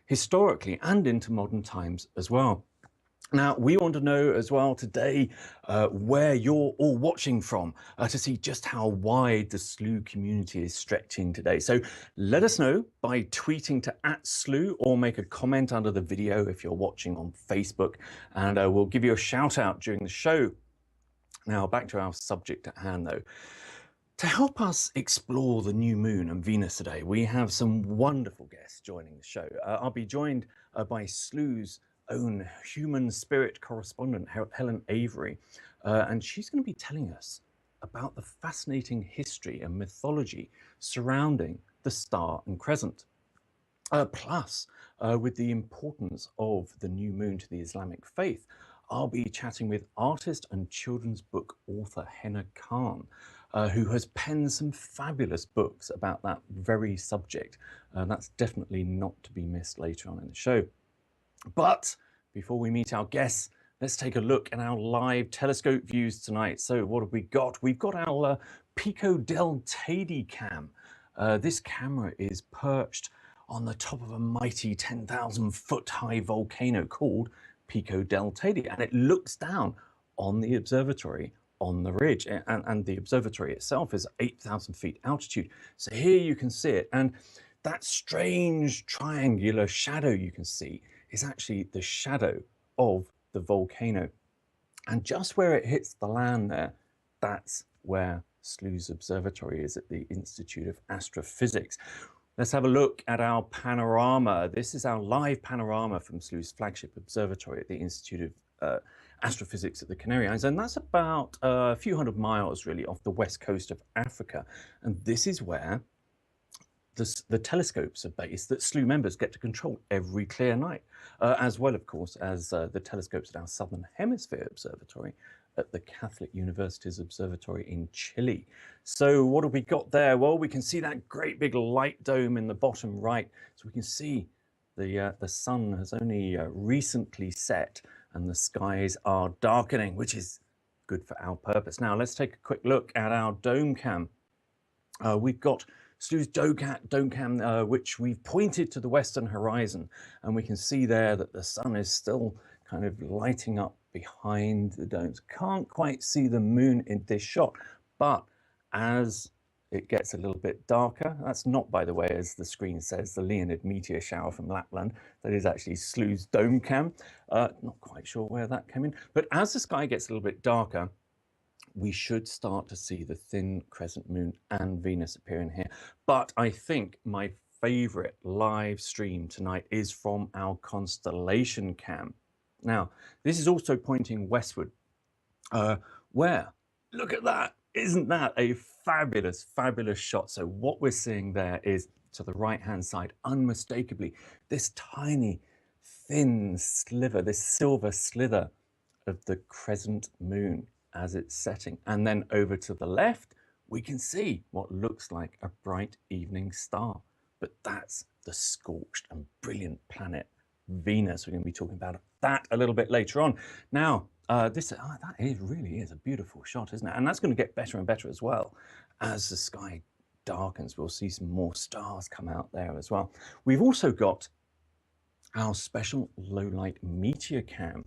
historically and into modern times as well. Now, we want to know as well today where you're all watching from to see just how wide the SLU community is stretching today. So let us know by tweeting to @SLU or make a comment under the video if you're watching on Facebook, and we'll give you a shout out during the show. Now, back to our subject at hand, though. To help us explore the new moon and Venus today, we have some wonderful guests joining the show. I'll be joined by SLU's own human spirit correspondent, Helen Avery, and she's going to be telling us about the fascinating history and mythology surrounding the Star and Crescent. Plus, with the importance of the new moon to the Islamic faith, I'll be chatting with artist and children's book author Henna Khan, who has penned some fabulous books about that very subject. That's definitely not to be missed later on in the show. But before we meet our guests, let's take a look at our live telescope views tonight. So what have we got? We've got our Pico del Teide cam. This camera is perched on the top of a mighty 10,000 foot high volcano called Pico del Teide, and it looks down on the observatory on the ridge, and the observatory itself is 8,000 feet altitude. So here you can see it, and that strange triangular shadow you can see is actually the shadow of the volcano. And just where it hits the land there, that's where SLU's observatory is at the Institute of Astrophysics. Let's have a look at our panorama. This is our live panorama from SLU's flagship observatory at the Institute of Astrophysics at the Canary Islands, and that's about a few hundred miles really off the west coast of Africa. And this is where the telescopes are based that SLU members get to control every clear night, as well, of course, as the telescopes at our Southern Hemisphere Observatory at the Catholic University's Observatory in Chile. So what have we got there? Well, we can see that great big light dome in the bottom right. So we can see the sun has only recently set and the skies are darkening, which is good for our purpose. Now, let's take a quick look at our dome cam. We've got SLU's dome cam, which we've pointed to the western horizon, and we can see there that the sun is still kind of lighting up behind the domes. Can't quite see the moon in this shot, but as it gets a little bit darker, that's not, by the way, as the screen says, the Leonid meteor shower from Lapland. That is actually SLU's dome cam. Not quite sure where that came in, but as the sky gets a little bit darker, we should start to see the thin crescent moon and Venus appearing here. But I think my favorite live stream tonight is from our constellation cam. Now, this is also pointing westward, where, look at that, isn't that a fabulous, fabulous shot? So what we're seeing there is, to the right-hand side, unmistakably, this tiny, thin sliver, this silver slither of the crescent moon as it's setting. And then over to the left, we can see what looks like a bright evening star. But that's the scorched and brilliant planet Venus. We're going to be talking about that a little bit later on. Now, really is a beautiful shot, isn't it? And that's going to get better and better as well. As the sky darkens, we'll see some more stars come out there as well. We've also got our special low-light meteor cam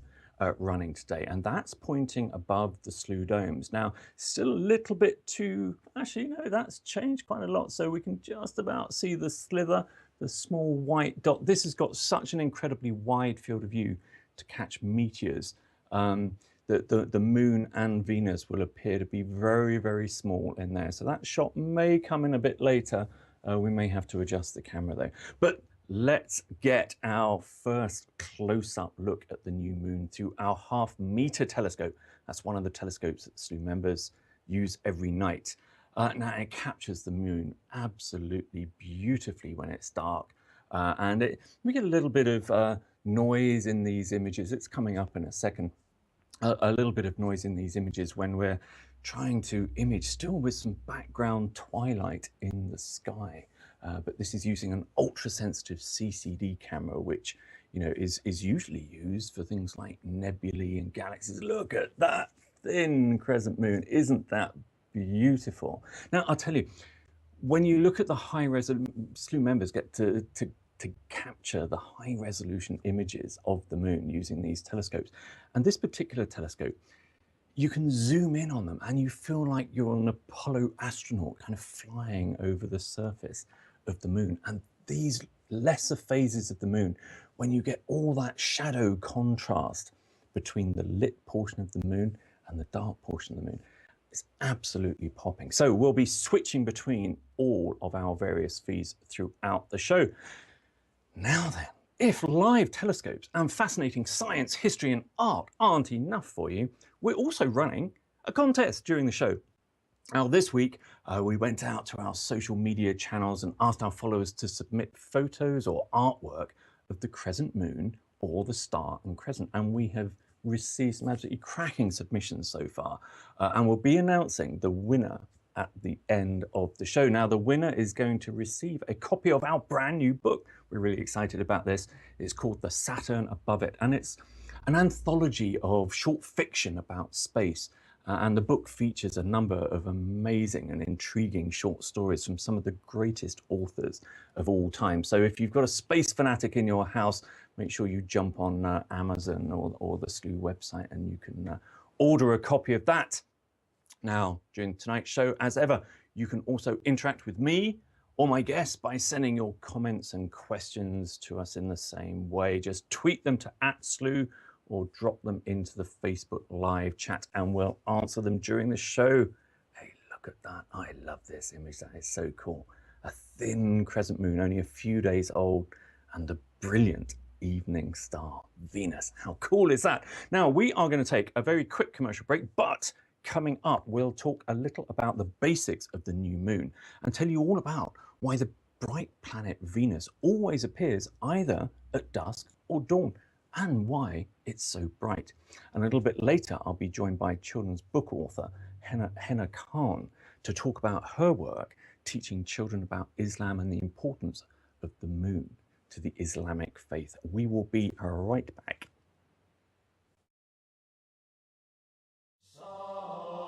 running today, and that's pointing above the SLU domes. Now, still a little bit too, actually, no, that's changed quite a lot. So we can just about see the slither, the small white dot. This has got such an incredibly wide field of view to catch meteors. The moon and Venus will appear to be very, very small in there. So that shot may come in a bit later. We may have to adjust the camera though. But let's get our first close-up look at the new moon through our half-meter telescope. That's one of the telescopes that SLU members use every night. Now, it captures the moon absolutely beautifully when it's dark. We get a little bit of noise in these images. It's coming up in a second. A little bit of noise in these images when we're trying to image still with some background twilight in the sky. But this is using an ultra-sensitive CCD camera, which is usually used for things like nebulae and galaxies. Look at that thin crescent moon. Isn't that beautiful? Now, I'll tell you, when you look at the high resolution, SLU members get to to capture the high resolution images of the moon using these telescopes. And this particular telescope, you can zoom in on them and you feel like you're an Apollo astronaut kind of flying over the surface of the moon. And these lesser phases of the moon, when you get all that shadow contrast between the lit portion of the moon and the dark portion of the moon, it's absolutely popping. So we'll be switching between all of our various feeds throughout the show. Now then, if live telescopes and fascinating science, history and art aren't enough for you, we're also running a contest during the show. Now this week, we went out to our social media channels and asked our followers to submit photos or artwork of the crescent moon or the Star and Crescent, and we have received some absolutely cracking submissions so far, and we'll be announcing the winner at the end of the show. Now, the winner is going to receive a copy of our brand new book. We're really excited about this. It's called The Saturn Above It, and it's an anthology of short fiction about space. And the book features a number of amazing and intriguing short stories from some of the greatest authors of all time. So if you've got a space fanatic in your house, make sure you jump on Amazon or the SLU website and you can order a copy of that. Now, during tonight's show, as ever, you can also interact with me or my guests by sending your comments and questions to us in the same way. Just tweet them to @SLU or drop them into the Facebook live chat and we'll answer them during the show. Hey, look at that. I love this image. That is so cool. A thin crescent moon, only a few days old, and a brilliant evening star, Venus. How cool is that? Now, we are going to take a very quick commercial break, but coming up, we'll talk a little about the basics of the new moon and tell you all about why the bright planet Venus always appears either at dusk or dawn, and why it's so bright. And a little bit later, I'll be joined by children's book author Henna Khan to talk about her work teaching children about Islam and the importance of the moon to the Islamic faith. We will be right back.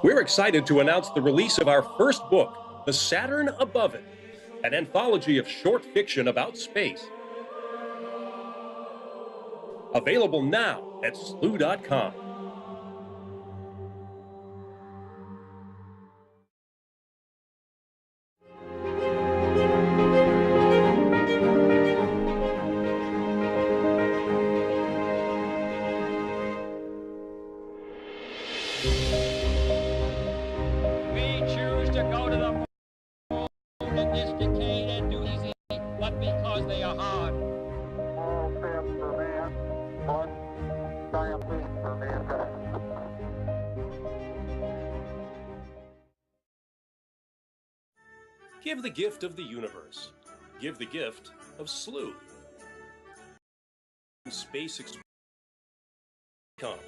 We're excited to announce the release of our first book, The Saturn Above It, an anthology of short fiction about space. Available now at SLU.com. Give the gift of the universe. Give the gift of SLU. Space Explorer.com.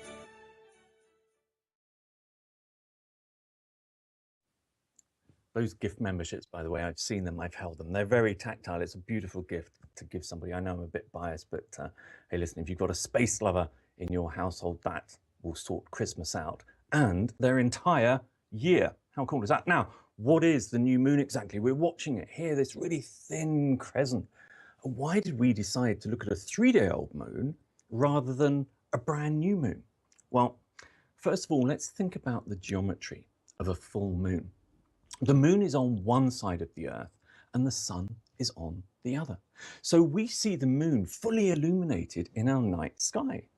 Those gift memberships, by the way, I've seen them, I've held them. They're very tactile. It's a beautiful gift to give somebody. I know I'm a bit biased, but hey, listen, if you've got a space lover in your household, that will sort Christmas out and their entire year. How cool is that? Now, what is the new moon exactly? We're watching it here, this really thin crescent. Why did we decide to look at a 3-day-old moon rather than a brand new moon? Well, first of all, let's think about the geometry of a full moon. The moon is on one side of the Earth and the sun is on the other. So we see the moon fully illuminated in our night sky.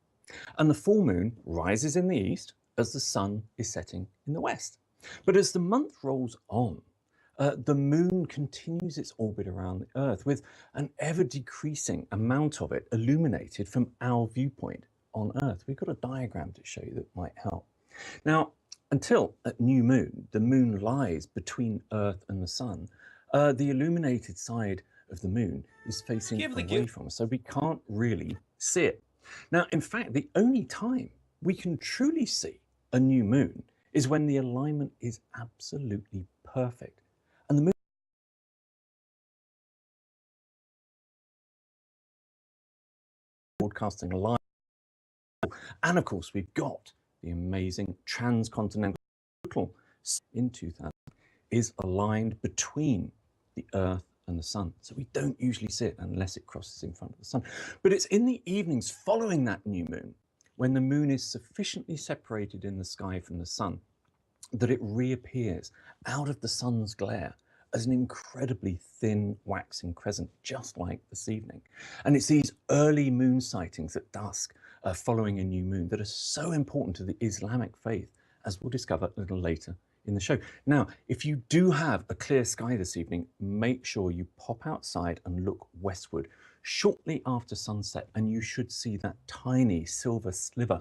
And the full moon rises in the east as the sun is setting in the west. But as the month rolls on, the moon continues its orbit around the Earth with an ever-decreasing amount of it illuminated from our viewpoint on Earth. We've got a diagram to show you that might help. Now, until at new moon, the moon lies between Earth and the sun, the illuminated side of the moon is facing away from us, so we can't really see it. Now, in fact, the only time we can truly see a new moon is when the alignment is absolutely perfect. And the moon broadcasting live. And of course, we've got the amazing transcontinental in 2000 is aligned between the Earth and the sun. So we don't usually see it unless it crosses in front of the sun. But it's in the evenings following that new moon, when the moon is sufficiently separated in the sky from the sun, that it reappears out of the sun's glare as an incredibly thin waxing crescent, just like this evening. And it's these early moon sightings at dusk following a new moon that are so important to the Islamic faith, as we'll discover a little later in the show. Now, if you do have a clear sky this evening, make sure you pop outside and look westward shortly after sunset, and you should see that tiny silver sliver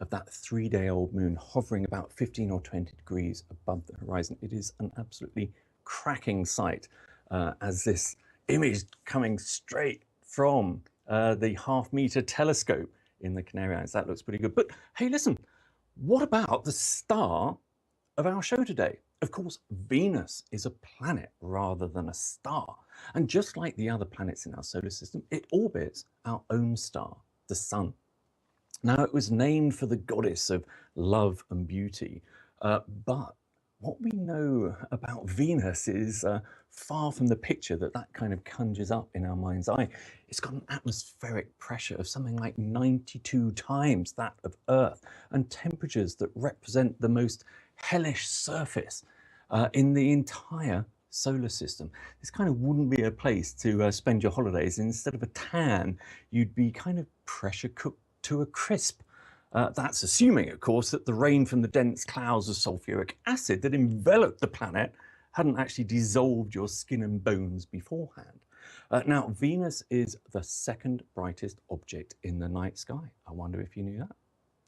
of that 3-day-old moon hovering about 15 or 20 degrees above the horizon. It is an absolutely cracking sight as this image coming straight from the half-meter telescope in the Canary Islands. That looks pretty good. But hey, listen, what about the star of our show today? Of course, Venus is a planet rather than a star. And just like the other planets in our solar system, it orbits our own star, the sun. Now, it was named for the goddess of love and beauty, but what we know about Venus is far from the picture that kind of conjures up in our mind's eye. It's got an atmospheric pressure of something like 92 times that of Earth, and temperatures that represent the most hellish surface in the entire solar system. This kind of wouldn't be a place to spend your holidays. Instead of a tan, you'd be kind of pressure cooked to a crisp. That's assuming, of course, that the rain from the dense clouds of sulfuric acid that enveloped the planet hadn't actually dissolved your skin and bones beforehand. Now, Venus is the second brightest object in the night sky. I wonder if you knew that.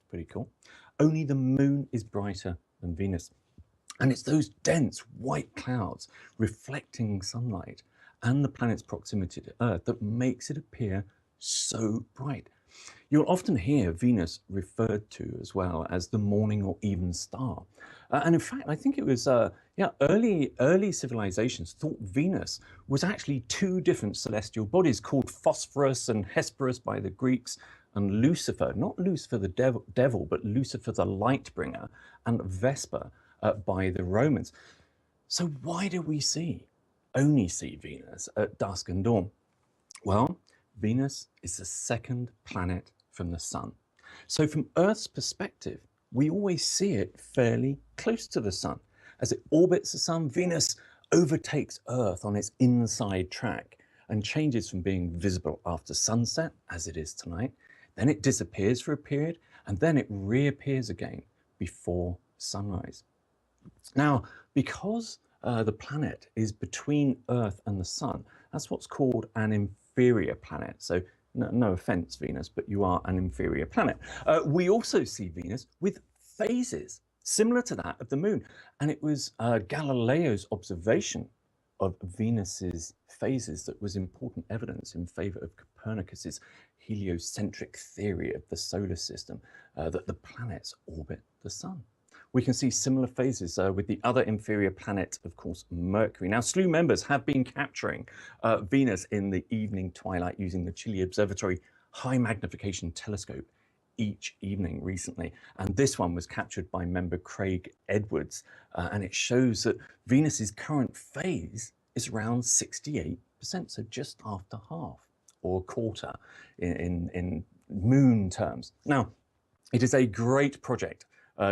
Pretty cool. Only the moon is brighter than Venus. And it's those dense white clouds reflecting sunlight and the planet's proximity to Earth that makes it appear so bright. You'll often hear Venus referred to as well as the morning or even star. And in fact, I think it was early civilizations thought Venus was actually two different celestial bodies called Phosphorus and Hesperus by the Greeks, and Lucifer, not Lucifer the devil, but Lucifer the light bringer, and Vesper by the Romans. So why do we only see Venus at dusk and dawn? Well, Venus is the second planet from the sun. So from Earth's perspective, we always see it fairly close to the sun. As it orbits the sun, Venus overtakes Earth on its inside track and changes from being visible after sunset, as it is tonight. Then it disappears for a period, and then it reappears again before sunrise. Now, because the planet is between Earth and the sun, that's what's called an inferior planet. So no offense, Venus, but you are an inferior planet. We also see Venus with phases similar to that of the moon. And it was Galileo's observation of Venus's phases that was important evidence in favor of Copernicus's heliocentric theory of the solar system, that the planets orbit the sun. We can see similar phases with the other inferior planet, of course, Mercury. Now, SLU members have been capturing Venus in the evening twilight using the Chile Observatory high magnification telescope each evening recently. And this one was captured by member Craig Edwards. And it shows that Venus's current phase is around 68%, so just after half or a quarter in moon terms. Now, it is a great project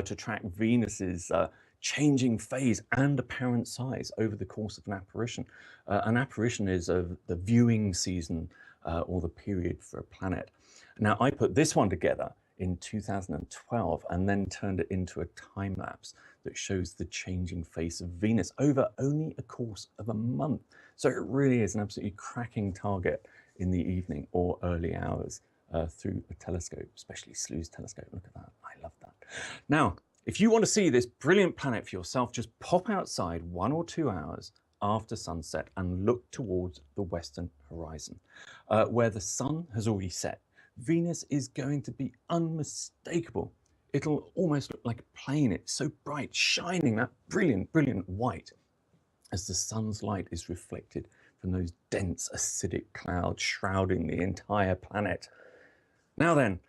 to track Venus's changing phase and apparent size over the course of an apparition. An apparition is the viewing season or the period for a planet. Now, I put this one together in 2012 and then turned it into a time lapse that shows the changing face of Venus over only a course of a month. So it really is an absolutely cracking target in the evening or early hours through a telescope, especially SLU's telescope. Look at that, I love that. Now, if you want to see this brilliant planet for yourself, just pop outside 1 or 2 hours after sunset and look towards the western horizon, where the sun has already set. Venus is going to be unmistakable. It'll almost look like a plane. It's so bright, shining that brilliant, brilliant white as the sun's light is reflected from those dense acidic clouds shrouding the entire planet. Now then,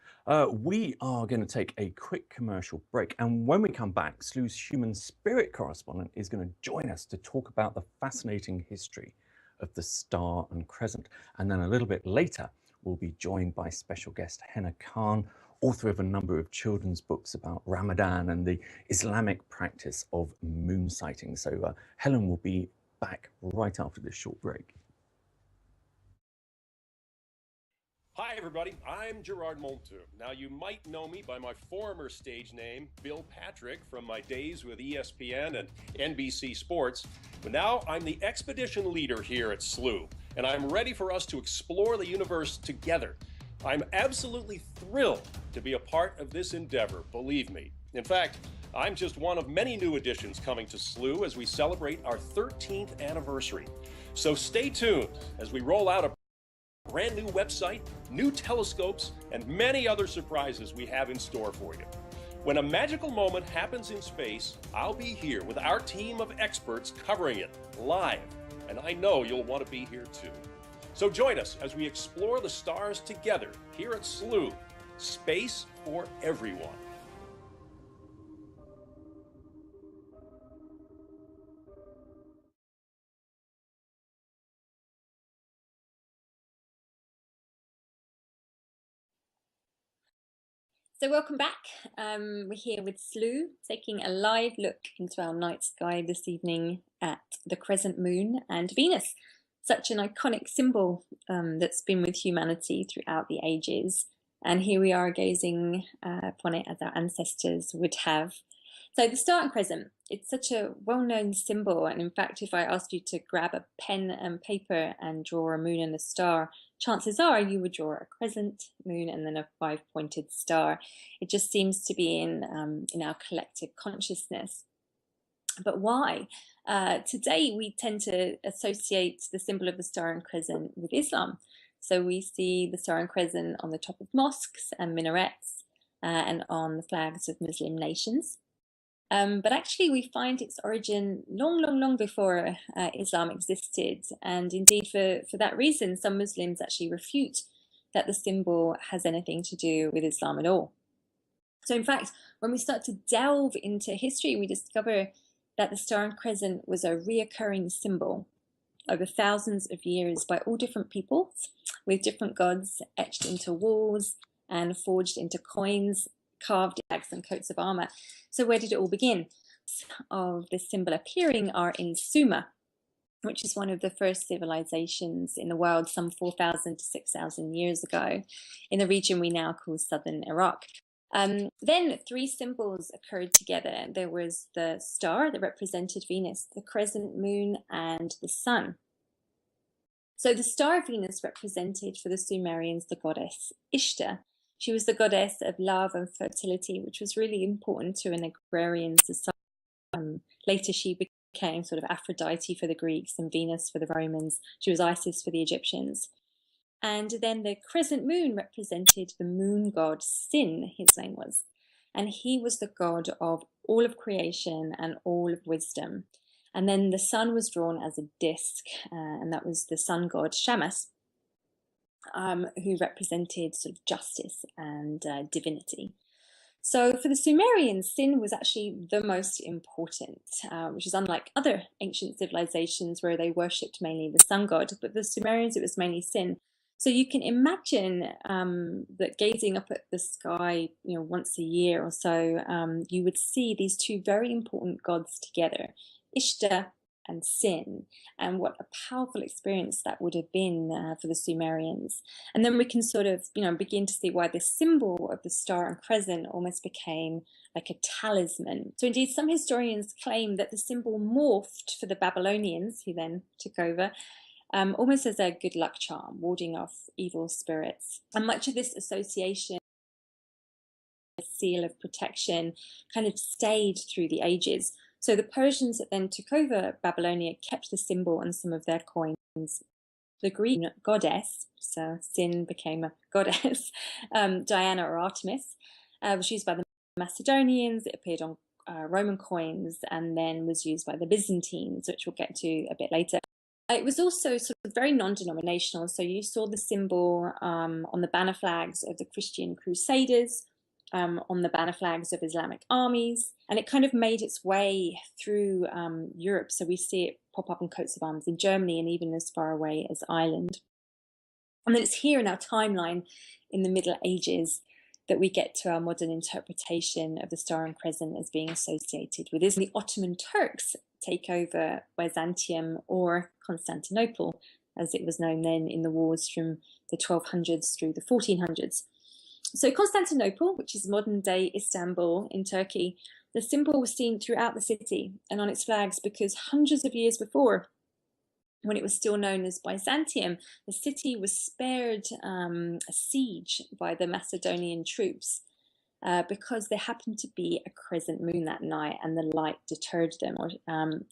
we are going to take a quick commercial break, and when we come back, SLU's human spirit correspondent is going to join us to talk about the fascinating history of the Star and Crescent. And then a little bit later, we'll be joined by special guest Henna Khan, author of a number of children's books about Ramadan and the Islamic practice of moon sighting. So Helen will be back right after this short break. Hi, everybody. I'm Gerard Montu. Now, you might know me by my former stage name, Bill Patrick, from my days with ESPN and NBC Sports. But now I'm the expedition leader here at SLU, and I'm ready for us to explore the universe together. I'm absolutely thrilled to be a part of this endeavor, believe me. In fact, I'm just one of many new additions coming to SLU as we celebrate our 13th anniversary. So stay tuned as we roll out a brand new website, new telescopes, and many other surprises we have in store for you. When a magical moment happens in space, I'll be here with our team of experts covering it live, and I know you'll want to be here too. So join us as we explore the stars together here at SLU, Space for Everyone. So welcome back. We're here with SLU, taking a live look into our night sky this evening at the crescent moon and Venus, such an iconic symbol that's been with humanity throughout the ages. And here we are gazing upon it as our ancestors would have. So the Star and Crescent, it's such a well-known symbol. And in fact, if I asked you to grab a pen and paper and draw a moon and a star, chances are you would draw a crescent moon and then a five-pointed star. It just seems to be in our collective consciousness. But why? Today, we tend to associate the symbol of the Star and Crescent with Islam. So we see the Star and Crescent on the top of mosques and minarets and on the flags of Muslim nations. But actually, we find its origin long before Islam existed. And indeed, for that reason, some Muslims actually refute that the symbol has anything to do with Islam at all. So in fact, when we start to delve into history, we discover that the Star and Crescent was a reoccurring symbol over thousands of years by all different peoples, with different gods etched into walls and forged into coins, carved flags and coats of armor. So where did it all begin? Of this symbol appearing are in Sumer, which is one of the first civilizations in the world some 4,000 to 6,000 years ago in the region we now call southern Iraq. Then three symbols occurred together. There was the star that represented Venus, the crescent moon, and the sun. So the star Venus represented for the Sumerians the goddess Ishtar. She was the goddess of love and fertility, which was really important to an agrarian society. Later, she became sort of Aphrodite for the Greeks and Venus for the Romans. She was Isis for the Egyptians. And then the crescent moon represented the moon god Sin, his name was. And he was the god of all of creation and all of wisdom. And then the sun was drawn as a disc, and that was the sun god Shamash, who represented sort of justice and divinity. So for the Sumerians, Sin was actually the most important, which is unlike other ancient civilizations where they worshipped mainly the sun god, but the Sumerians, it was mainly Sin. So you can imagine that gazing up at the sky, once a year or so, you would see these two very important gods together, Ishtar and Sin, and what a powerful experience that would have been for the Sumerians. And then we can sort of, begin to see why the symbol of the Star and Crescent almost became like a talisman. So indeed, some historians claim that the symbol morphed for the Babylonians, who then took over, almost as a good luck charm, warding off evil spirits. And much of this association, seal of protection, kind of stayed through the ages. So the Persians that then took over Babylonia kept the symbol on some of their coins. The Greek goddess, so Sin became a goddess, Diana or Artemis, was used by the Macedonians. It appeared on Roman coins and then was used by the Byzantines, which we'll get to a bit later. It was also sort of very non-denominational. So you saw the symbol on the banner flags of the Christian Crusaders, on the banner flags of Islamic armies, and it kind of made its way through Europe. So we see it pop up on coats of arms in Germany and even as far away as Ireland. And then it's here in our timeline in the Middle Ages that we get to our modern interpretation of the Star and Crescent as being associated with this. The Ottoman Turks take over Byzantium, or Constantinople, as it was known then in the wars from the 1200s through the 1400s. So Constantinople, which is modern-day Istanbul in Turkey, the symbol was seen throughout the city and on its flags because hundreds of years before, when it was still known as Byzantium, the city was spared a siege by the Macedonian troops because there happened to be a crescent moon that night and the light deterred them.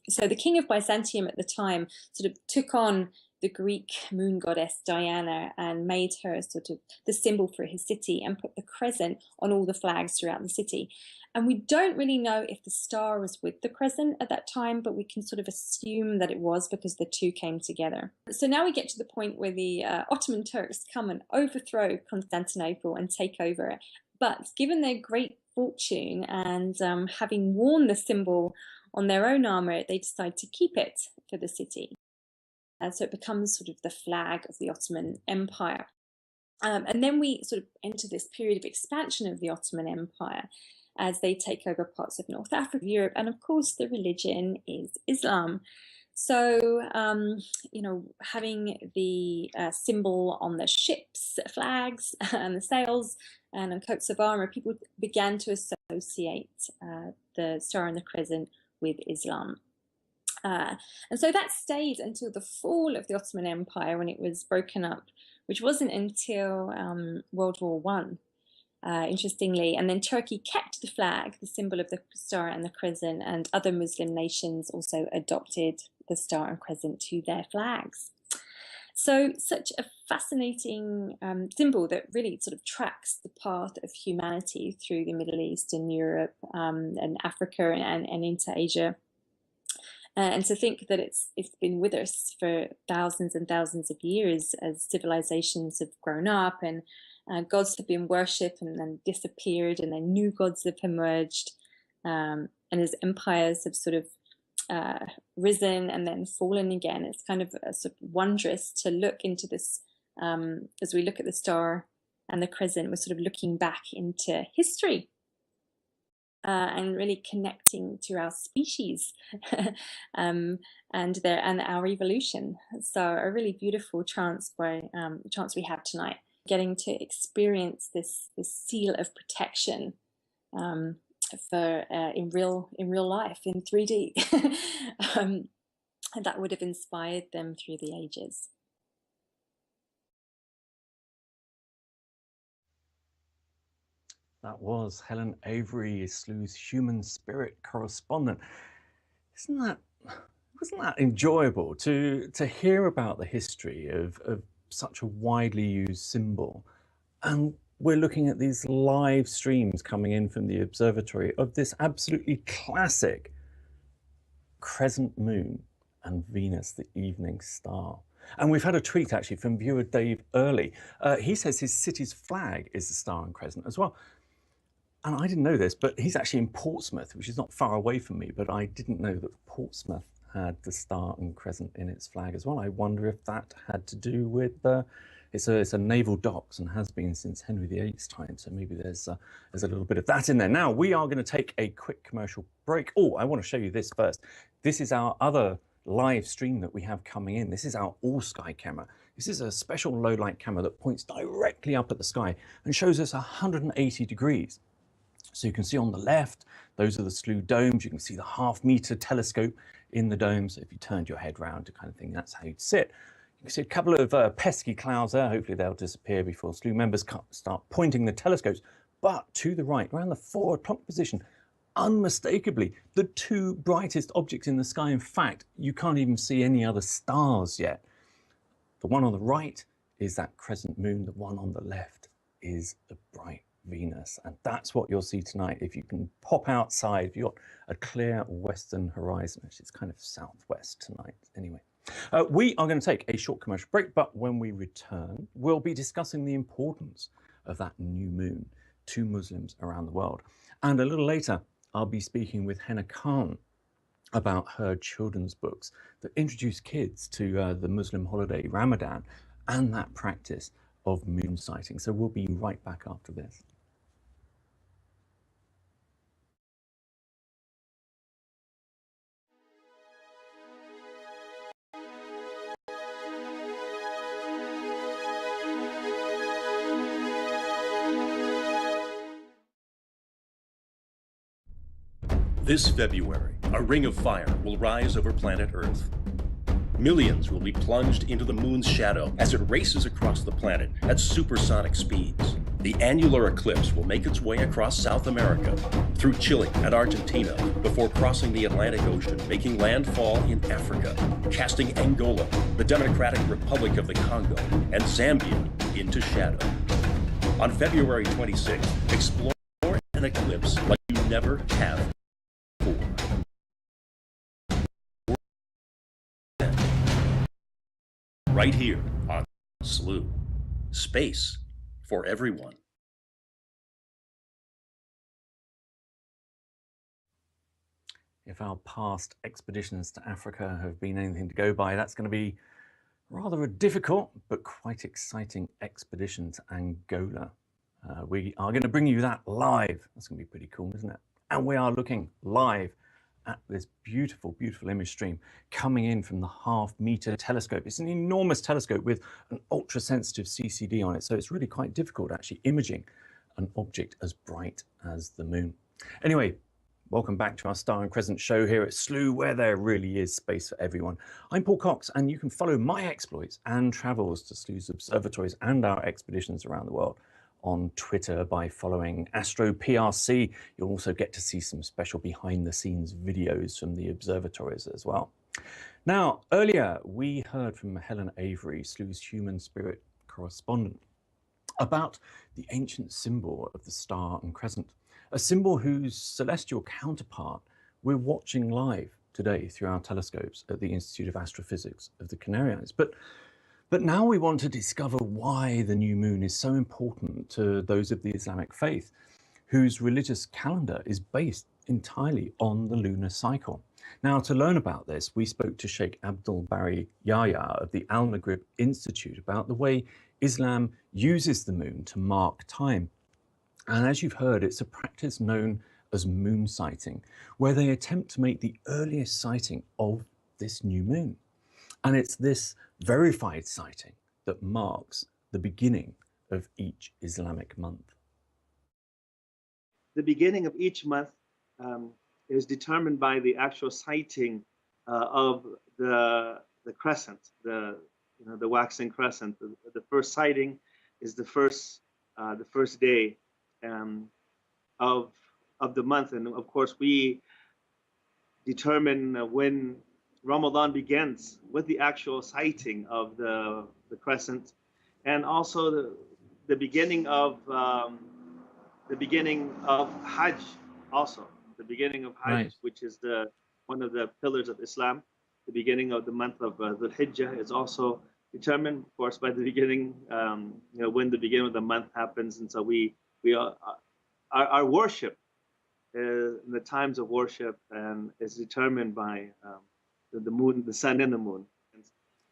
So the king of Byzantium at the time sort of took on the Greek moon goddess Diana and made her sort of the symbol for his city and put the crescent on all the flags throughout the city. And we don't really know if the star was with the crescent at that time, but we can sort of assume that it was because the two came together. So now we get to the point where the Ottoman Turks come and overthrow Constantinople and take over. But given their great fortune and having worn the symbol on their own armor, they decide to keep it for the city. And so it becomes sort of the flag of the Ottoman Empire. And then we sort of enter this period of expansion of the Ottoman Empire as they take over parts of North Africa, Europe, and of course the religion is Islam. So, you know, having the symbol on the ships, flags, and the sails, and on coats of armor, people began to associate the Star and the Crescent with Islam. And so that stayed until the fall of the Ottoman Empire when it was broken up, which wasn't until World War I. Interestingly, and then Turkey kept the flag, the symbol of the Star and the Crescent, and other Muslim nations also adopted the Star and Crescent to their flags. So such a fascinating symbol that really sort of tracks the path of humanity through the Middle East and Europe and Africa and into Asia. And to think that it's been with us for thousands and thousands of years as civilizations have grown up and gods have been worshipped and then disappeared, and then new gods have emerged, and as empires have sort of risen and then fallen again. It's kind of sort of wondrous to look into this as we look at the Star and the Crescent. We're sort of looking back into history and really connecting to our species and our evolution. So a really beautiful chance we have tonight, getting to experience this seal of protection for in real life, in 3D, and that would have inspired them through the ages. That was Helen Avery, Sloo's human spirit correspondent. Wasn't that enjoyable to hear about the history of such a widely used symbol? And we're looking at these live streams coming in from the observatory of this absolutely classic crescent moon and Venus, the evening star. And we've had a tweet actually from viewer Dave Early. He says his city's flag is the Star and Crescent as well. And I didn't know this, but he's actually in Portsmouth, which is not far away from me, but I didn't know that Portsmouth had the Star and Crescent in its flag as well. I wonder if that had to do with it's a naval docks and has been since Henry VIII's time, so maybe there's a little bit of that in there. Now we are going to take a quick commercial break. Oh, I want to show you this first. This is our other live stream that we have coming in. This is our all sky camera. This is a special low light camera that points directly up at the sky and shows us 180 degrees. So you can see on the left, those are the Sloo domes. You can see the half-meter telescope in the dome. So if you turned your head round to kind of thing, that's how you'd sit. You can see a couple of pesky clouds there. Hopefully they'll disappear before Sloo members start pointing the telescopes. But to the right, around the 4 o'clock position, unmistakably, the two brightest objects in the sky. In fact, you can't even see any other stars yet. The one on the right is that crescent moon. The one on the left is the bright Venus, and that's what you'll see tonight if you can pop outside. If you've got a clear western horizon, which is kind of southwest tonight anyway. We are going to take a short commercial break, but when we return, we'll be discussing the importance of that new moon to Muslims around the world. And a little later, I'll be speaking with Henna Khan, about her children's books that introduce kids to the Muslim holiday Ramadan and that practice of moon sighting. So we'll be right back after this. This February, a ring of fire will rise over planet Earth. Millions will be plunged into the moon's shadow as it races across the planet at supersonic speeds. The annular eclipse will make its way across South America, through Chile and Argentina, before crossing the Atlantic Ocean, making landfall in Africa, casting Angola, the Democratic Republic of the Congo, and Zambia into shadow. On February 26th, explore an eclipse like you never have before. Right here on SLU. Space for everyone. If our past expeditions to Africa have been anything to go by, that's going to be rather a difficult but quite exciting expedition to Angola. We are going to bring you that live. That's going to be pretty cool, isn't it? And we are looking live at this beautiful, beautiful image stream coming in from the half-meter telescope. It's an enormous telescope with an ultra-sensitive CCD on it, so it's really quite difficult actually imaging an object as bright as the moon. Anyway, welcome back to our Star and Crescent show here at SLU, where there really is space for everyone. I'm Paul Cox, and you can follow my exploits and travels to SLU's observatories and our expeditions around the world on Twitter by following AstroPRC. You'll also get to see some special behind-the-scenes videos from the observatories as well. Now, earlier we heard from Helen Avery, SLU's human spirit correspondent, about the ancient symbol of the Star and Crescent, a symbol whose celestial counterpart we're watching live today through our telescopes at the Institute of Astrophysics of the Canary Islands. But now we want to discover why the new moon is so important to those of the Islamic faith, whose religious calendar is based entirely on the lunar cycle. Now, to learn about this, we spoke to Sheikh Abdul Bari Yahya of the Al-Maghrib Institute about the way Islam uses the moon to mark time. And as you've heard, it's a practice known as moon sighting, where they attempt to make the earliest sighting of this new moon. And it's this verified sighting that marks the beginning of each Islamic month. The beginning of each month is determined by the actual sighting of the crescent, the waxing crescent. The first sighting is the first day of the month, and of course we determine when Ramadan begins with the actual sighting of the crescent, and also the beginning of Hajj, also the beginning of Hajj, right, which is one of the pillars of Islam. The beginning of the month of Dhul Hijjah is also determined, of course, by the beginning, when the beginning of the month happens, and so our worship, the times of worship, is determined by the moon, the sun, and the moon.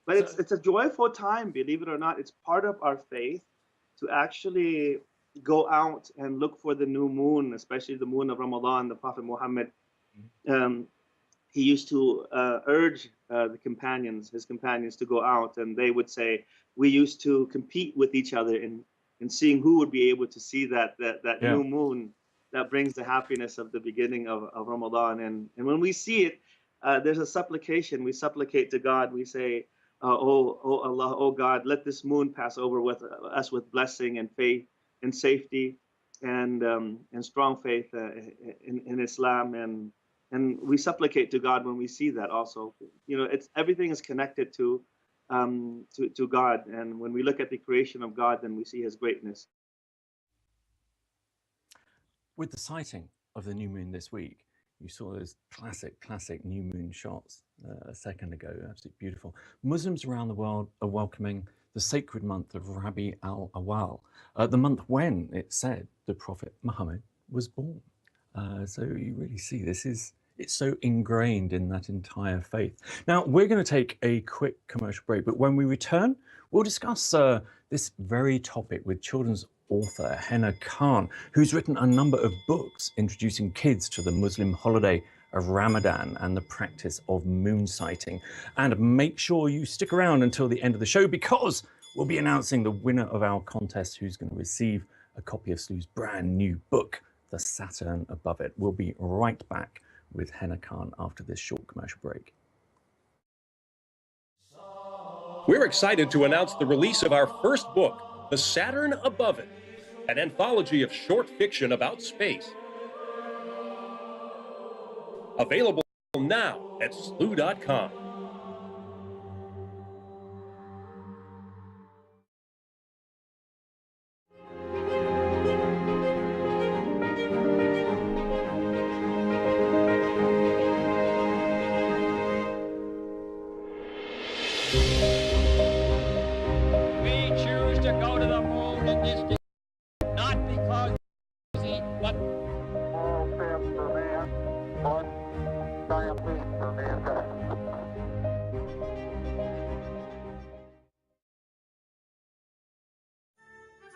But it's a joyful time, believe it or not. It's part of our faith to actually go out and look for the new moon, especially the moon of Ramadan. The Prophet Muhammad, he used to urge his companions to go out, and they would say, we used to compete with each other in seeing who would be able to see that new moon that brings the happiness of the beginning of Ramadan. And when we see it, there's a supplication. We supplicate to God. We say, oh Allah, oh God, let this moon pass over with us with blessing and faith and safety and strong faith in Islam. And we supplicate to God when we see that also. Everything is connected to God. And when we look at the creation of God, then we see his greatness. With the sighting of the new moon this week, you saw those classic new moon shots a second ago. Absolutely beautiful. Muslims around the world are welcoming the sacred month of Rabi al-Awwal, the month when it said the Prophet Muhammad was born. So you really see this is It's so ingrained in that entire faith. Now, we're going to take a quick commercial break, but when we return, we'll discuss this very topic with children's author Henna Khan, who's written a number of books introducing kids to the Muslim holiday of Ramadan and the practice of moon sighting. And make sure you stick around until the end of the show, because we'll be announcing the winner of our contest, who's going to receive a copy of Slew's brand new book, The Saturn Above It. We'll be right back with Henna Khan after this short commercial break. We're excited to announce the release of our first book, The Saturn Above It, an anthology of short fiction about space. Available now at slew.com.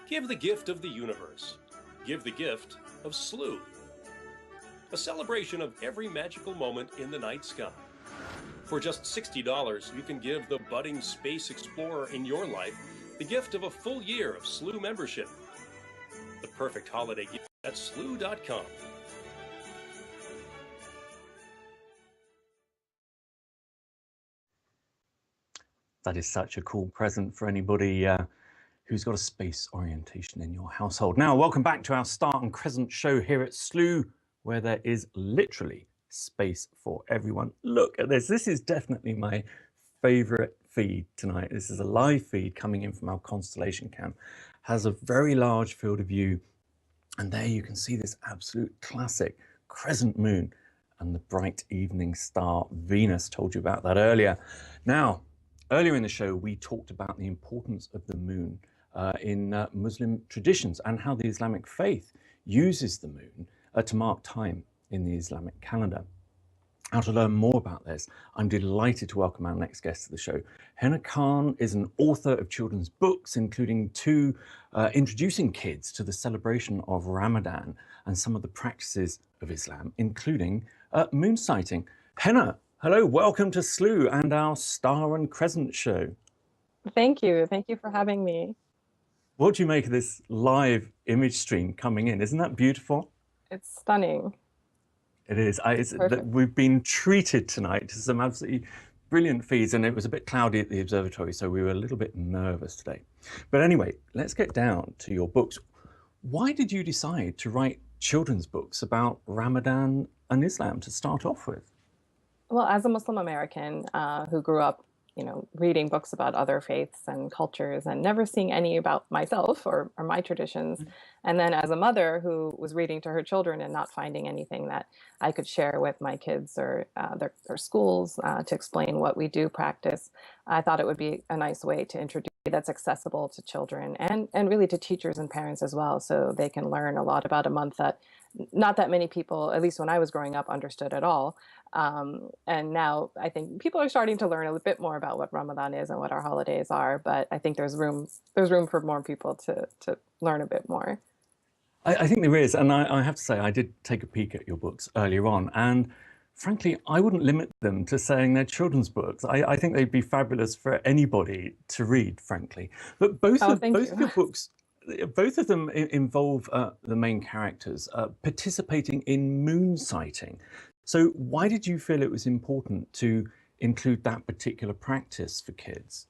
Give the gift of the universe. Give the gift of Slew. A celebration of every magical moment in the night sky. For just $60, you can give the budding space explorer in your life the gift of a full year of Slew membership. The perfect holiday gift at slew.com. That is such a cool present for anybody who's got a space orientation in your household. Now, welcome back to our Star and Crescent show here at Slew, where there is literally space for everyone. Look at this. This is definitely my favorite feed tonight. This is a live feed coming in from our constellation camp. Has a very large field of view. And there you can see this absolute classic crescent moon and the bright evening star Venus. Told you about that earlier. Now, earlier in the show, we talked about the importance of the moon in Muslim traditions and how the Islamic faith uses the moon to mark time in the Islamic calendar. Now, to learn more about this, I'm delighted to welcome our next guest to the show. Henna Khan is an author of children's books, including two introducing kids to the celebration of Ramadan and some of the practices of Islam, including moon sighting. Henna, hello, welcome to Slew and our Star and Crescent show. Thank you. Thank you for having me. What do you make of this live image stream coming in? Isn't that beautiful? It's stunning. It is. We've been treated tonight to some absolutely brilliant feeds, and it was a bit cloudy at the observatory, so we were a little bit nervous today. But anyway, let's get down to your books. Why did you decide to write children's books about Ramadan and Islam to start off with? Well, as a Muslim American who grew up, reading books about other faiths and cultures and never seeing any about myself or my traditions. And then as a mother who was reading to her children and not finding anything that I could share with my kids or their schools to explain what we do practice, I thought it would be a nice way to introduce that's accessible to children and really to teachers and parents as well, so they can learn a lot about a month that not that many people, at least when I was growing up, understood at all. And now I think people are starting to learn a bit more about what Ramadan is and what our holidays are, but I think there's room for more people to learn a bit more. I think there is, and I have to say, I did take a peek at your books earlier on, and frankly, I wouldn't limit them to saying they're children's books. I think they'd be fabulous for anybody to read, frankly. But both of your books, both of them involve the main characters participating in moon sighting. So why did you feel it was important to include that particular practice for kids?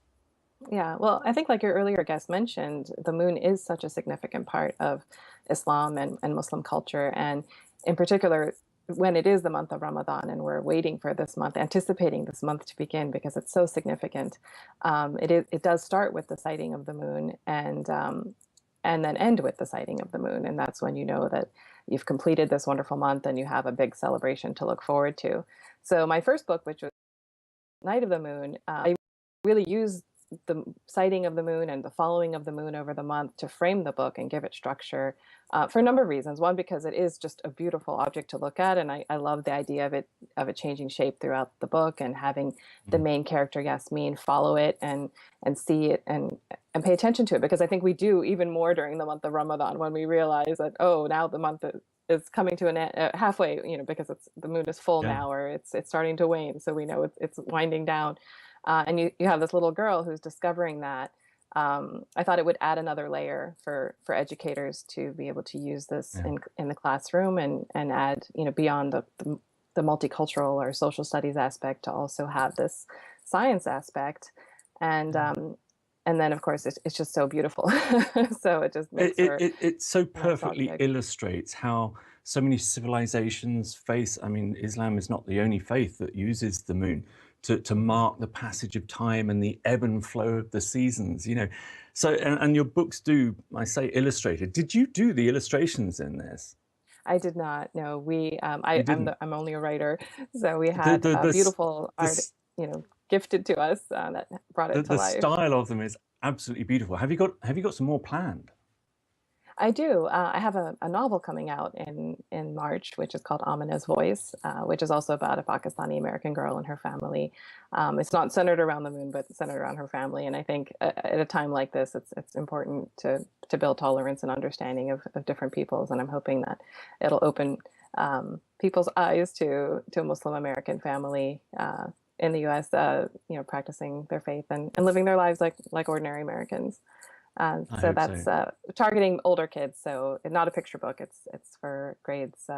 Yeah, well, I think like your earlier guest mentioned, the moon is such a significant part of Islam and Muslim culture. And in particular, when it is the month of Ramadan and we're waiting for this month, anticipating this month to begin because it's so significant, it does start with the sighting of the moon and then end with the sighting of the moon. And that's when you know that you've completed this wonderful month and you have a big celebration to look forward to. So my first book, which was Night of the Moon, I really used the sighting of the moon and the following of the moon over the month to frame the book and give it structure for a number of reasons. One, because it is just a beautiful object to look at, and I love the idea of it changing shape throughout the book and having the main character Yasmin follow it and see it and pay attention to it, because I think we do even more during the month of Ramadan when we realize that, oh, now the month is coming to an end, halfway, because the moon is full now, or it's starting to wane, so we know it's winding down. And you have this little girl who's discovering that. I thought it would add another layer for educators to be able to use this in the classroom and add, beyond the multicultural or social studies aspect, to also have this science aspect. And then, of course, it's just so beautiful. So it just makes it so perfectly illustrates how so many civilizations face. I mean, Islam is not the only faith that uses the moon to mark the passage of time and the ebb and flow of the seasons. So and your books do, I say, illustrated. Did you do the illustrations in this? I did not. No, I'm only a writer, so we had beautiful art, gifted to us that brought it to life. The style of them is absolutely beautiful. Have you got some more planned? I do. I have a novel coming out in March, which is called Amina's Voice, which is also about a Pakistani American girl and her family. It's not centered around the moon, but centered around her family. And I think at a time like this, it's important to build tolerance and understanding of different peoples. And I'm hoping that it'll open people's eyes to a Muslim American family in the U.S., practicing their faith and living their lives like ordinary Americans. So that's targeting older kids. So it's not a picture book. It's for grades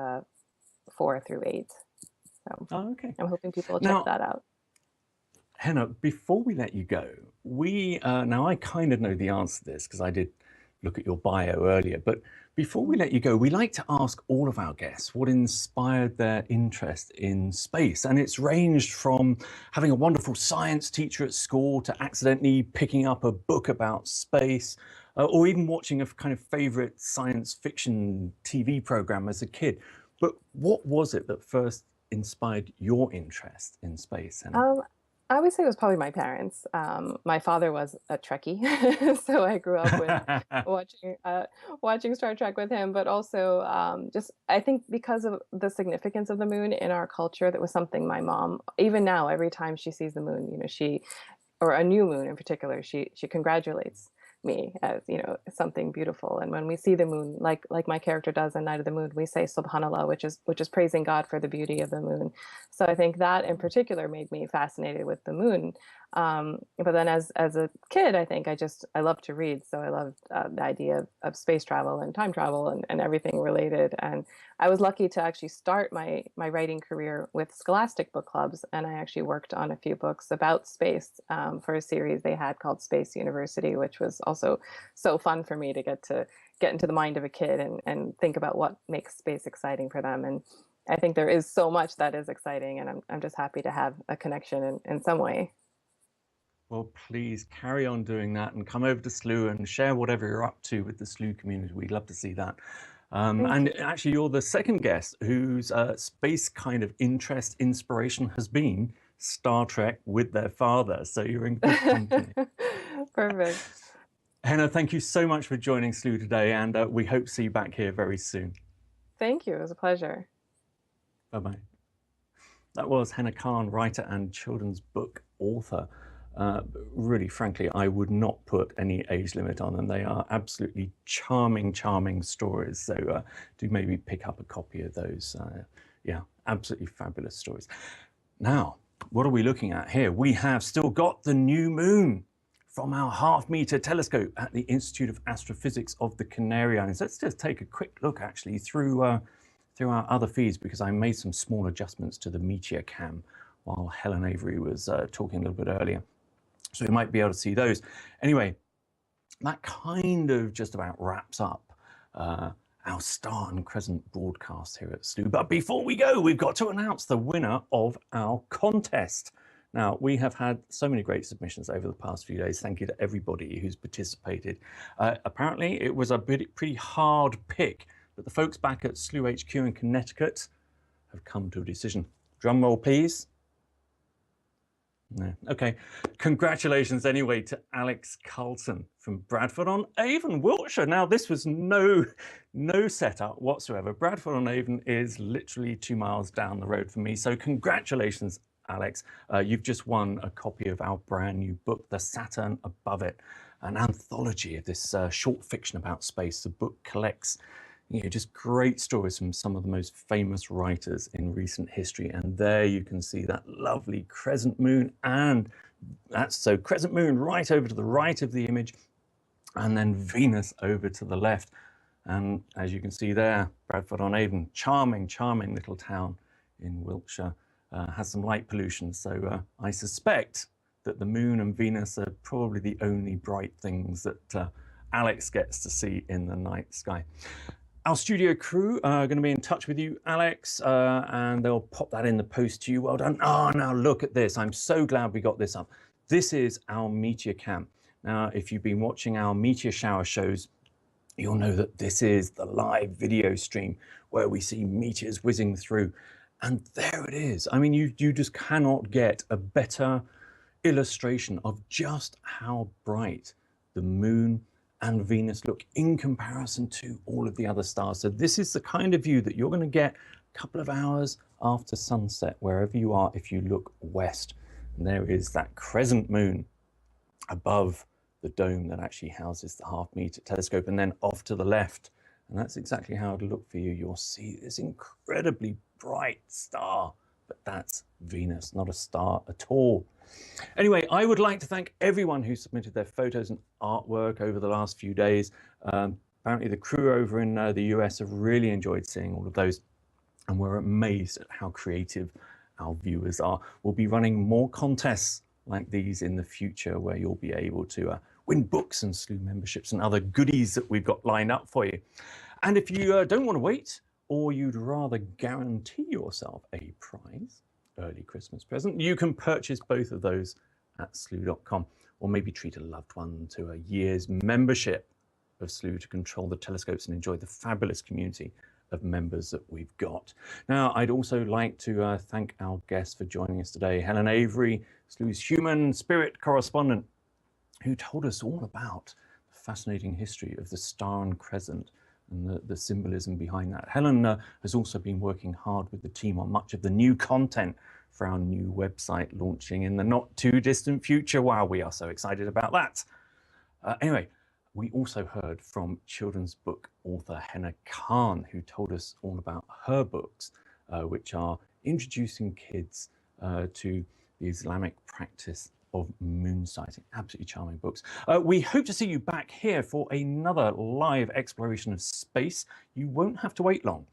4 through 8. So I'm hoping people will check that out. Henna, before we let you go, now I kind of know the answer to this because I did look at your bio earlier, but before we let you go, we like to ask all of our guests what inspired their interest in space. And it's ranged from having a wonderful science teacher at school to accidentally picking up a book about space, or even watching a kind of favorite science fiction TV program as a kid. But what was it that first inspired your interest in space? I would say it was probably my parents. My father was a Trekkie, so I grew up with watching Star Trek with him, but also I think because of the significance of the moon in our culture, that was something my mom, even now, every time she sees the moon, or a new moon in particular, she congratulates me as something beautiful. And when we see the moon, like my character does in Night of the Moon, we say Subhanallah, which is praising God for the beauty of the moon. So I think that in particular made me fascinated with the moon. But then as a kid, I think I loved to read, so I loved the idea of space travel and time travel and everything related. And I was lucky to actually start my writing career with Scholastic book clubs, and I actually worked on a few books about space for a series they had called Space University, which was also so fun for me to get into the mind of a kid and think about what makes space exciting for them. And I think there is so much that is exciting, and I'm just happy to have a connection in some way. Well, please carry on doing that and come over to SLU and share whatever you're up to with the SLU community. We'd love to see that. And actually, you're the second guest whose space kind of inspiration has been Star Trek with their father. So you're in good company. Perfect. Henna, thank you so much for joining SLU today, and we hope to see you back here very soon. Thank you. It was a pleasure. Bye-bye. That was Henna Khan, writer and children's book author. Really, frankly, I would not put any age limit on them. They are absolutely charming, charming stories. So do maybe pick up a copy of those. Yeah, absolutely fabulous stories. Now, what are we looking at here? We have still got the new moon from our half-meter telescope at the Institute of Astrophysics of the Canary Islands. Let's just take a quick look, actually, through our other feeds, because I made some small adjustments to the Meteor Cam while Helen Avery was talking a little bit earlier. So you might be able to see those. Anyway, that kind of just about wraps up our Star and Crescent broadcast here at SLU. But before we go, we've got to announce the winner of our contest. Now, we have had so many great submissions over the past few days. Thank you to everybody who's participated. Apparently, it was a pretty hard pick, but the folks back at SLU HQ in Connecticut have come to a decision. Drum roll, please. No. Okay. Congratulations anyway to Alex Carlton from Bradford-on-Avon, Wiltshire. Now, this was no setup whatsoever. Bradford-on-Avon is literally 2 miles down the road from me. So congratulations, Alex. You've just won a copy of our brand new book, The Saturn Above It, an anthology of this short fiction about space. The book collects just great stories from some of the most famous writers in recent history. And there you can see that lovely crescent moon, and so crescent moon right over to the right of the image, and then Venus over to the left. And as you can see there, Bradford-on-Avon, charming little town in Wiltshire, has some light pollution. So I suspect that the moon and Venus are probably the only bright things that Alex gets to see in the night sky. Our studio crew are going to be in touch with you, Alex, and they'll pop that in the post to you. Well done. Oh, now look at this. I'm so glad we got this up. This is our meteor cam. Now, if you've been watching our meteor shower shows, you'll know that this is the live video stream where we see meteors whizzing through. And there it is. I mean, you just cannot get a better illustration of just how bright the moon and Venus look in comparison to all of the other stars. So this is the kind of view that you're going to get a couple of hours after sunset, wherever you are, if you look west. And there is that crescent moon above the dome that actually houses the half-meter telescope, and then off to the left. And that's exactly how it'll look for you. You'll see this incredibly bright star, but that's Venus, not a star at all. Anyway, I would like to thank everyone who submitted their photos and artwork over the last few days. Apparently the crew over in the US have really enjoyed seeing all of those, and we're amazed at how creative our viewers are. We'll be running more contests like these in the future, where you'll be able to win books and SLU memberships and other goodies that we've got lined up for you. And if you don't want to wait, or you'd rather guarantee yourself a prize, early Christmas present, you can purchase both of those at SLU.com, or maybe treat a loved one to a year's membership of SLU to control the telescopes and enjoy the fabulous community of members that we've got. Now, I'd also like to thank our guests for joining us today, Helen Avery, SLU's human spirit correspondent, who told us all about the fascinating history of the Star and Crescent and the symbolism behind that. Helen has also been working hard with the team on much of the new content for our new website launching in the not too distant future. Wow, we are so excited about that. Anyway, we also heard from children's book author Henna Khan, who told us all about her books, which are introducing kids to the Islamic practice of moon sighting. Absolutely charming books. We hope to see you back here for another live exploration of space. You won't have to wait long.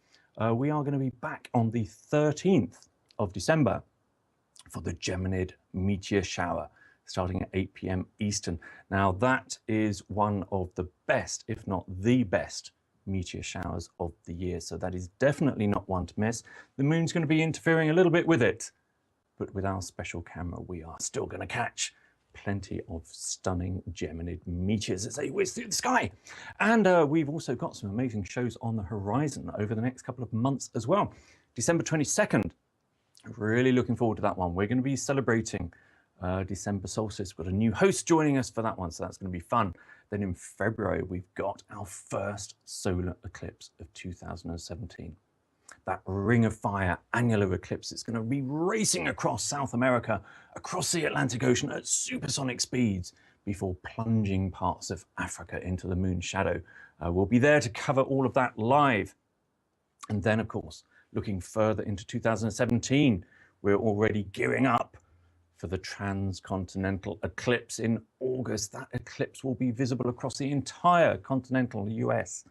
We are going to be back on the 13th of December for the Geminid meteor shower, starting at 8 p.m. Eastern. Now, that is one of the best, if not the best, meteor showers of the year. So that is definitely not one to miss. The moon's going to be interfering a little bit with it, but with our special camera, we are still going to catch plenty of stunning Geminid meteors as they whiz through the sky. And we've also got some amazing shows on the horizon over the next couple of months as well. December 22nd, really looking forward to that one. We're going to be celebrating December solstice. We've got a new host joining us for that one, so that's going to be fun. Then in February, we've got our first solar eclipse of 2017. That ring of fire annular eclipse. It's going to be racing across South America, across the Atlantic Ocean at supersonic speeds before plunging parts of Africa into the moon's shadow. We'll be there to cover all of that live. And then, of course, looking further into 2017, we're already gearing up for the transcontinental eclipse in August. That eclipse will be visible across the entire continental US,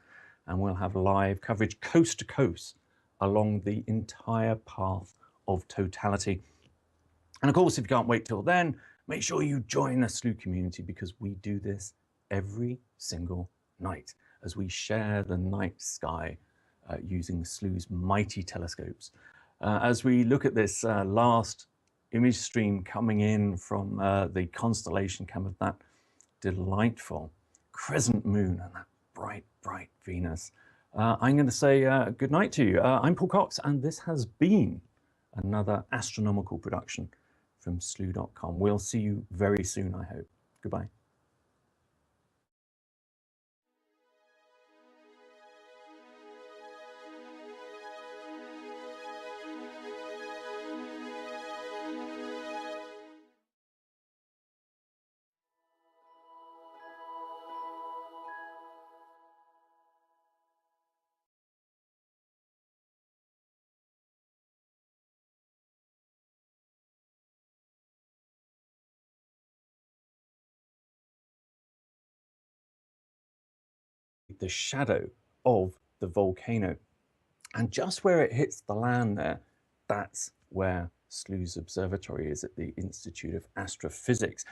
and we'll have live coverage coast to coast along the entire path of totality. And of course, if you can't wait till then, make sure you join the SLU community, because we do this every single night as we share the night sky using SLU's mighty telescopes. As we look at this last image stream coming in from the constellation cam of that delightful crescent moon and that bright, bright Venus, I'm going to say good night to you. I'm Paul Cox, and this has been another astronomical production from SLU.com. We'll see you very soon, I hope. Goodbye. The shadow of the volcano, and just where it hits the land there, that's where SLU's observatory is at the Institute of Astrophysics.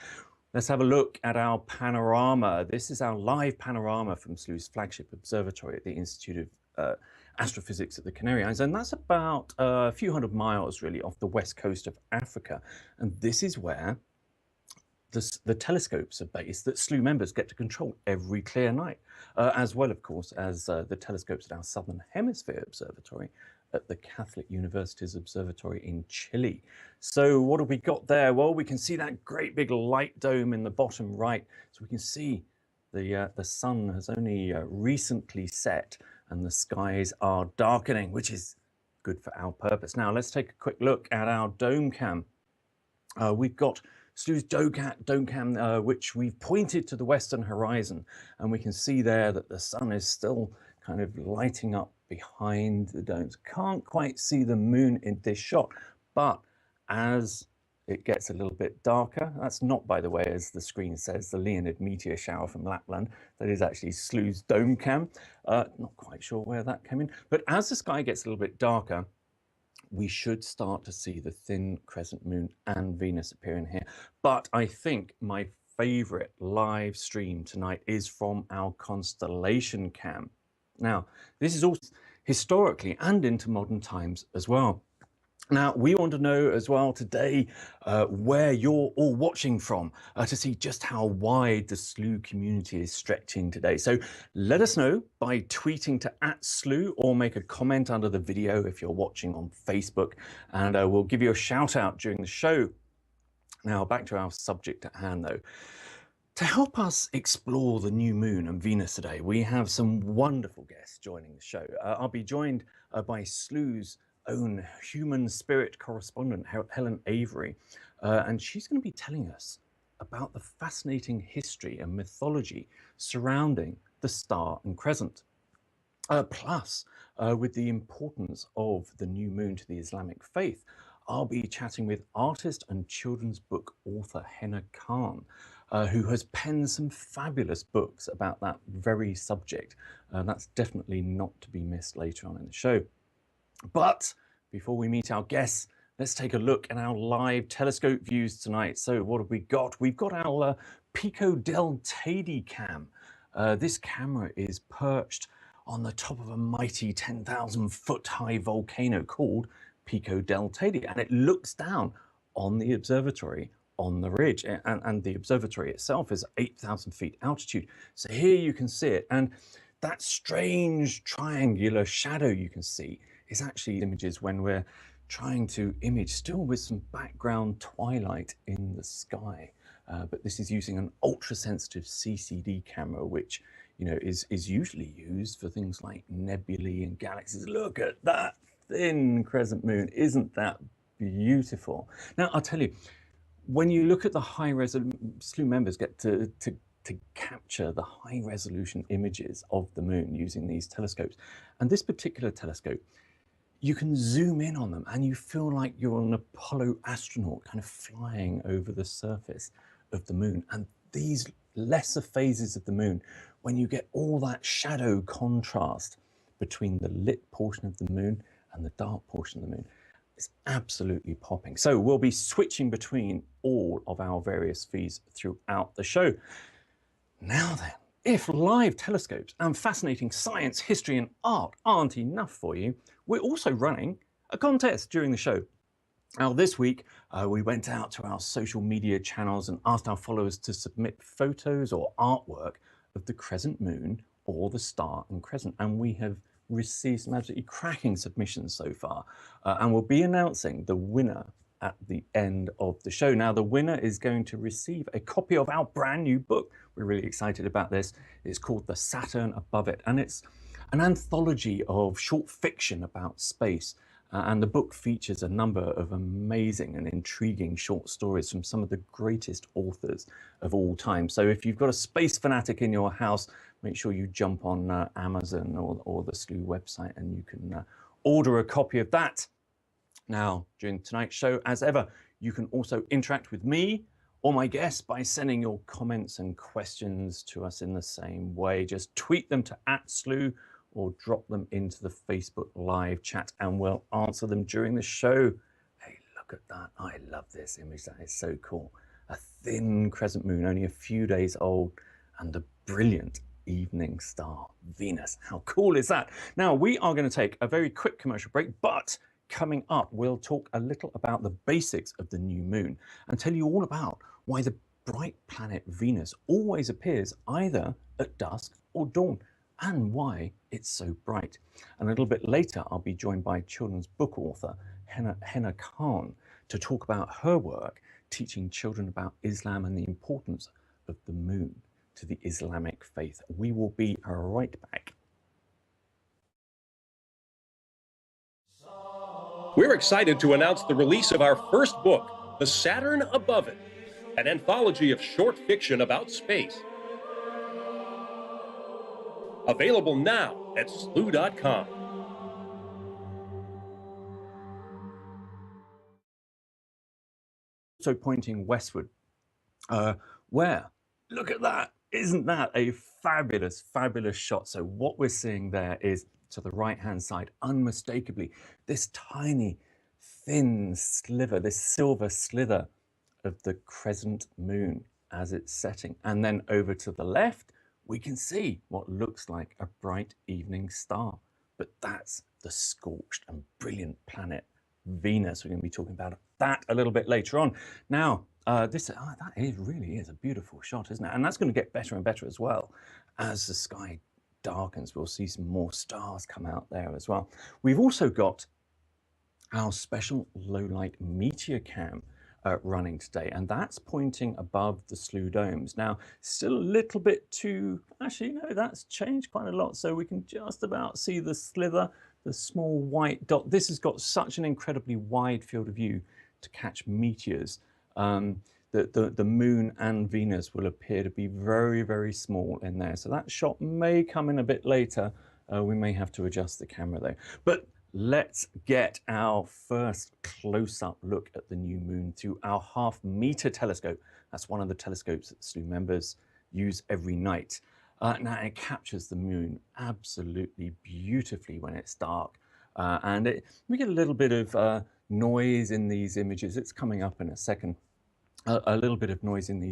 Let's have a look at our panorama. This is our live panorama from SLU's flagship observatory at the Institute of Astrophysics at the Canary Islands, and that's about a few hundred miles really off the west coast of Africa. And this is where the telescopes are based that SLU members get to control every clear night, as well, of course, as the telescopes at our Southern Hemisphere Observatory at the Catholic University's Observatory in Chile. So what have we got there? Well, we can see that great big light dome in the bottom right. So we can see the sun has only recently set and the skies are darkening, which is good for our purpose. Now, let's take a quick look at our dome cam. We've got SLU's dome cam, which we've pointed to the western horizon, and we can see there that the sun is still kind of lighting up behind the domes. Can't quite see the moon in this shot, but as it gets a little bit darker, that's not, by the way, as the screen says, the Leonid meteor shower from Lapland. That is actually SLU's dome cam. Not quite sure where that came in, but as the sky gets a little bit darker, we should start to see the thin crescent moon and Venus appearing here. But I think my favorite live stream tonight is from our constellation cam. Now, this is also historically and into modern times as well. Now, we want to know as well today where you're all watching from to see just how wide the SLU community is stretching today. So let us know by tweeting to @SLU or make a comment under the video if you're watching on Facebook, and we'll give you a shout out during the show. Now, back to our subject at hand though. To help us explore the new moon and Venus today, we have some wonderful guests joining the show. I'll be joined by SLU's own human spirit correspondent, Helen Avery, and she's going to be telling us about the fascinating history and mythology surrounding the Star and Crescent. Plus, with the importance of the new moon to the Islamic faith, I'll be chatting with artist and children's book author Henna Khan, who has penned some fabulous books about that very subject. That's definitely not to be missed later on in the show. But before we meet our guests, let's take a look at our live telescope views tonight. So what have we got? We've got our Pico del Teide cam. This camera is perched on the top of a mighty 10,000 foot high volcano called Pico del Teide, and it looks down on the observatory on the ridge, and the observatory itself is 8,000 feet altitude. So here you can see it, and that strange triangular shadow you can see is actually images when we're trying to image still with some background twilight in the sky. But this is using an ultra-sensitive CCD camera, which is usually used for things like nebulae and galaxies. Look at that thin crescent moon. Isn't that beautiful? Now, I'll tell you, when you look at the high resolution, SLU members get to capture the high resolution images of the moon using these telescopes. And this particular telescope, you can zoom in on them and you feel like you're an Apollo astronaut kind of flying over the surface of the moon. And these lesser phases of the moon, when you get all that shadow contrast between the lit portion of the moon and the dark portion of the moon, it's absolutely popping. So we'll be switching between all of our various feeds throughout the show. Now then, if live telescopes and fascinating science, history and art aren't enough for you, we're also running a contest during the show. Now this week, we went out to our social media channels and asked our followers to submit photos or artwork of the crescent moon or the Star and Crescent, and we have received some absolutely cracking submissions so far, and we'll be announcing the winner at the end of the show. Now, the winner is going to receive a copy of our brand new book. We're really excited about this. It's called The Saturn Above It, and it's an anthology of short fiction about space. And the book features a number of amazing and intriguing short stories from some of the greatest authors of all time. So if you've got a space fanatic in your house, make sure you jump on Amazon or the SLU website and you can order a copy of that. Now, during tonight's show, as ever, you can also interact with me or my guests by sending your comments and questions to us in the same way. Just tweet them to @SLU or drop them into the Facebook live chat and we'll answer them during the show. Hey, look at that. I love this image. That is so cool. A thin crescent moon, only a few days old, and the brilliant evening star, Venus. How cool is that? Now, we are going to take a very quick commercial break, but coming up, we'll talk a little about the basics of the new moon and tell you all about why the bright planet Venus always appears either at dusk or dawn, and why it's so bright. And a little bit later, I'll be joined by children's book author Henna Khan to talk about her work teaching children about Islam and the importance of the moon to the Islamic faith. We will be right back. We're excited to announce the release of our first book, The Saturn Above It, an anthology of short fiction about space. Available now at SLU.com. So pointing westward, where, look at that, isn't that a fabulous, fabulous shot? So what we're seeing there is, to the right-hand side, unmistakably, this tiny, thin sliver, this silver slither of the crescent moon as it's setting. And then over to the left, we can see what looks like a bright evening star. But that's the scorched and brilliant planet Venus. We're going to be talking about that a little bit later on. Now, really is a beautiful shot, isn't it? And that's going to get better and better as well. As the sky darkens, we'll see some more stars come out there as well. We've also got our special low-light meteor cam running today, and that's pointing above the SLU domes. Now, still a little bit too, actually, no, that's changed quite a lot. So we can just about see the slither, the small white dot. This has got such an incredibly wide field of view to catch meteors. The moon and Venus will appear to be very, very small in there. So that shot may come in a bit later. We may have to adjust the camera though. But let's get our first close-up look at the new moon through our half-meter telescope. That's one of the telescopes that SLU members use every night. Now, it captures the moon absolutely beautifully when it's dark. We get a little bit of noise in these images. It's coming up in a second. A little bit of noise in these